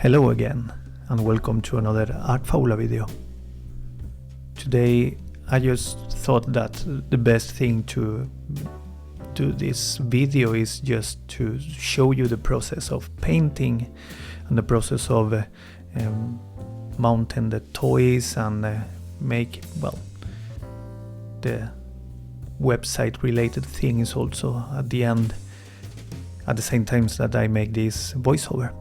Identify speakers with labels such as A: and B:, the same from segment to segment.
A: Hello again, and welcome to another Art Faula video. Today I just thought that the best thing to do this video is just to show you the process of painting and the process of mounting the toys and make, well, the website related things also at the end, at the same time that I make this voiceover.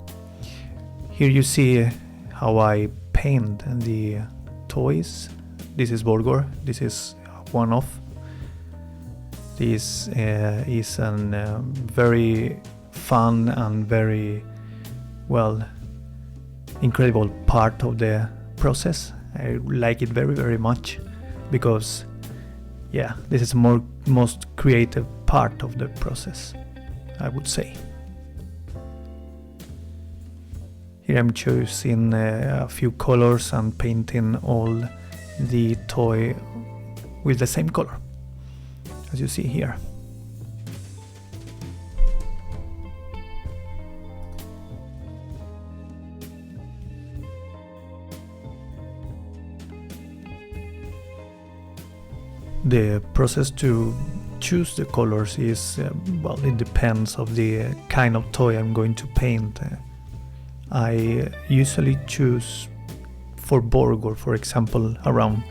A: Here you see how I paint the toys. This is Borgor. This is one-off. This is a very fun and very, well, incredible part of the process. I like it very, very much because, yeah, this is the most creative part of the process, I would say. Here I'm choosing a few colors and painting all the toy with the same color, as you see here. The process to choose the colors is, well, it depends of the kind of toy I'm going to paint. I usually choose for Borgor, for example, around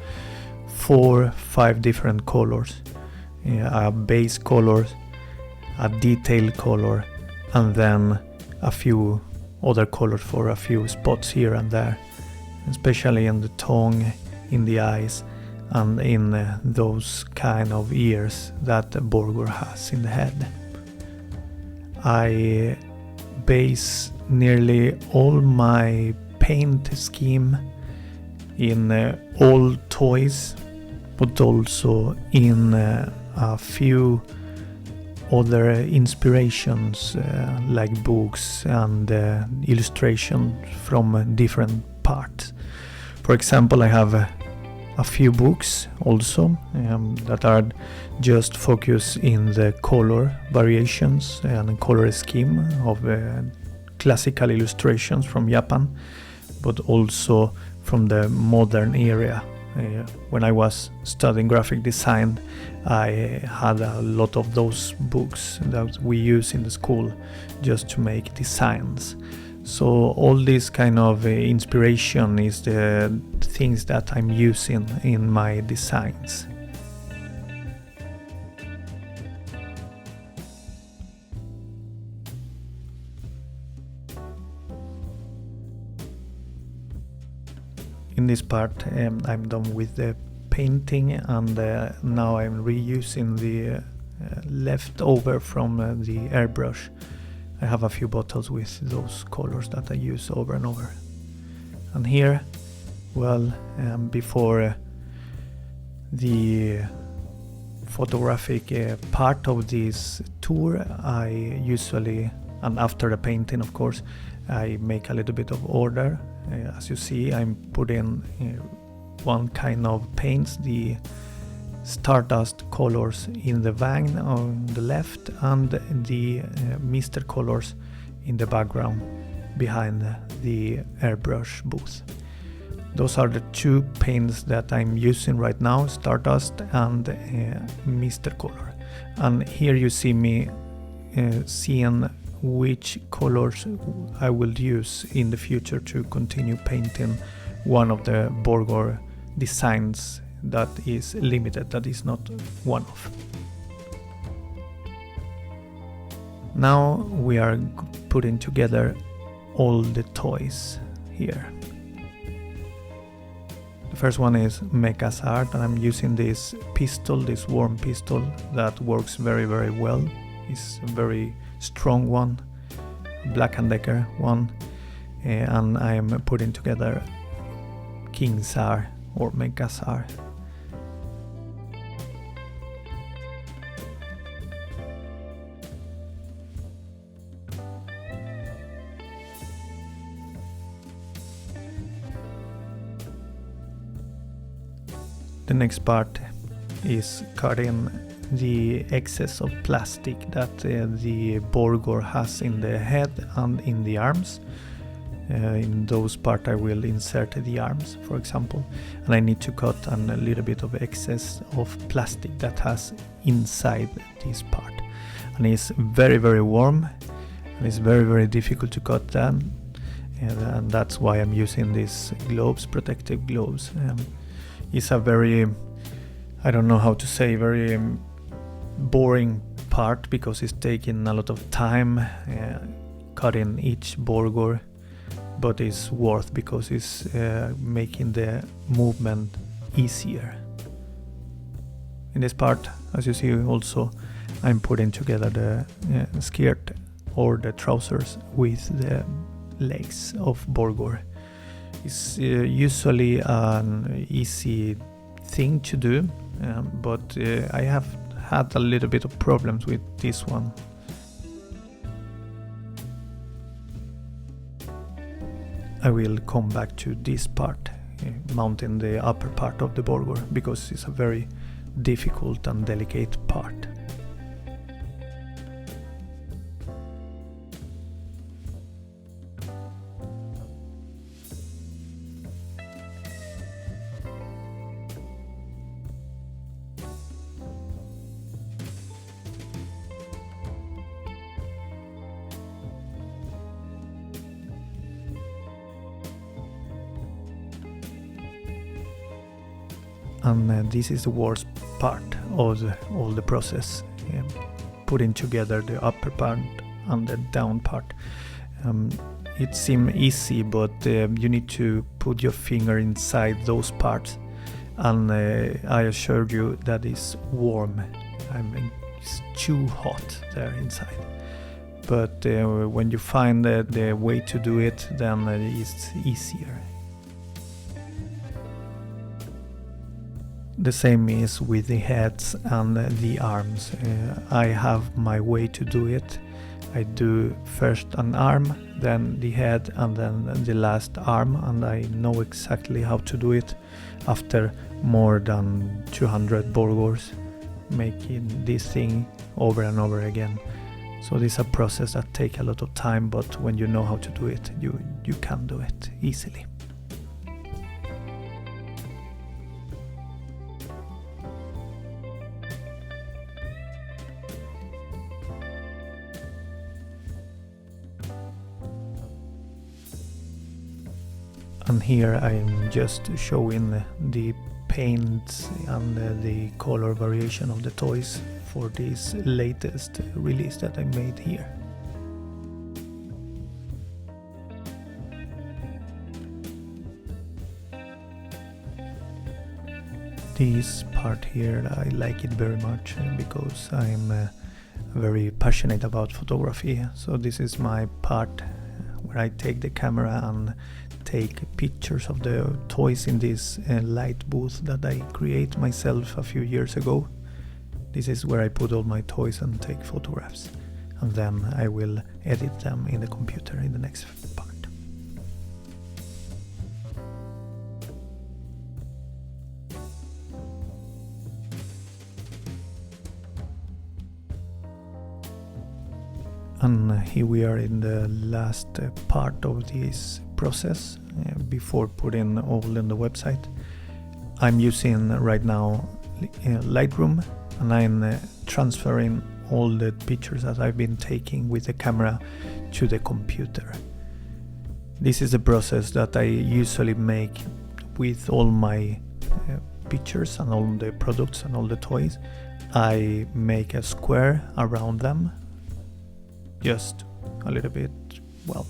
A: 4-5 different colors. A base color, a detail color, and then a few other colors for a few spots here and there, especially in the tongue, in the eyes, and in those kind of ears that Borgor has in the head. I base nearly all my paint scheme in all toys, but also in a few other inspirations like books and illustrations from different parts. For example, I have a few books also that are just focused in the color variations and color scheme of classical illustrations from Japan, but also from the modern era. When I was studying graphic design, I had a lot of those books that we use in the school just to make designs. So all this kind of inspiration is the things that I'm using in my designs. In this part I'm done with the painting, and now I'm reusing the leftover from the airbrush. I have a few bottles with those colors that I use over and over. And here, well, before the photographic part of this tour, I usually, and after the painting of course, I make a little bit of order. As you see, I'm putting one kind of paints, the Stardust colors in the van on the left, and the Mister colors in the background behind the airbrush booth. Those are the two paints that I'm using right now, Stardust and Mister color. And here you see me seeing which colors I will use in the future to continue painting one of the Borgor designs that is limited, that is not one-off. Now we are putting together all the toys here. The first one is Mecha's Art, and I'm using this pistol, this worm pistol that works very, very well. It's a very strong one, Black & Decker one, and I am putting together King's Art or Mecha's Art. The next part is cutting the excess of plastic that the Borgor has in the head and in the arms. In those parts I will insert the arms, for example, and I need to cut a little bit of excess of plastic that has inside this part, and it's very, very warm, and it's very, very difficult to cut them, and that's why I'm using these gloves, protective gloves. It's a very, I don't know how to say, very boring part, because it's taking a lot of time cutting each burger, but it's worth because it's making the movement easier. In this part, as you see, also I'm putting together the skirt or the trousers with the legs of burger. It's usually an easy thing to do, but I have had a little bit of problems with this one. I will come back to this part, mounting the upper part of the burger, because it's a very difficult and delicate part. And this is the worst part of all the process, putting together the upper part and the down part. It seems easy, but you need to put your finger inside those parts, and I assure you that it's warm. It's too hot there inside. But when you find the way to do it, then it's easier. The same is with the heads and the arms. I have my way to do it. I do first an arm, then the head, and then the last arm, and I know exactly how to do it after more than 200 burgers, making this thing over and over again. So this is a process that takes a lot of time, but when you know how to do it, you can do it easily. And here I'm just showing the paints and the color variation of the toys for this latest release that I made here. This part here, I like it very much because I'm very passionate about photography. So this is my part where I take the camera and take pictures of the toys in this light booth that I create myself a few years ago. This is where I put all my toys and take photographs, and then I will edit them in the computer in the next part. And here we are in the last part of this process before putting all in the website. I'm using right now Lightroom, and I'm transferring all the pictures that I've been taking with the camera to the computer. This is the process that I usually make with all my pictures and all the products and all the toys. I make a square around them, just a little bit, well,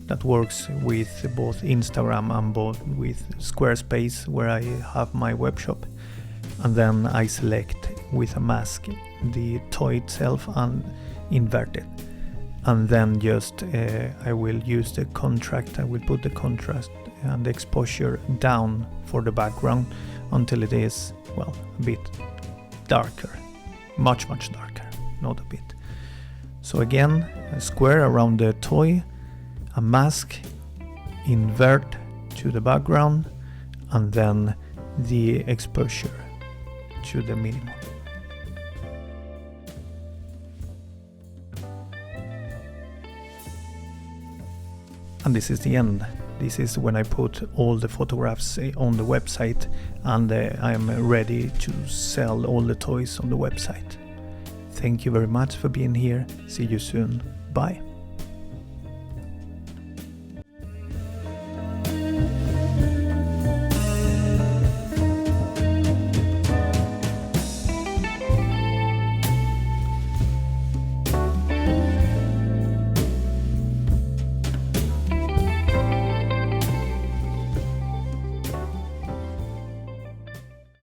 A: that works with both Instagram and both with Squarespace, where I have my web shop. And then I select with a mask the toy itself and invert it. And then just I will use the contrast. I will put the contrast and the exposure down for the background until it is, well, a bit darker, much darker, not a bit. So again, a square around the toy, a mask, invert to the background, and then the exposure to the minimum. And this is the end. This is when I put all the photographs on the website, and I'm ready to sell all the toys on the website. Thank you very much for being here. See you soon. Bye.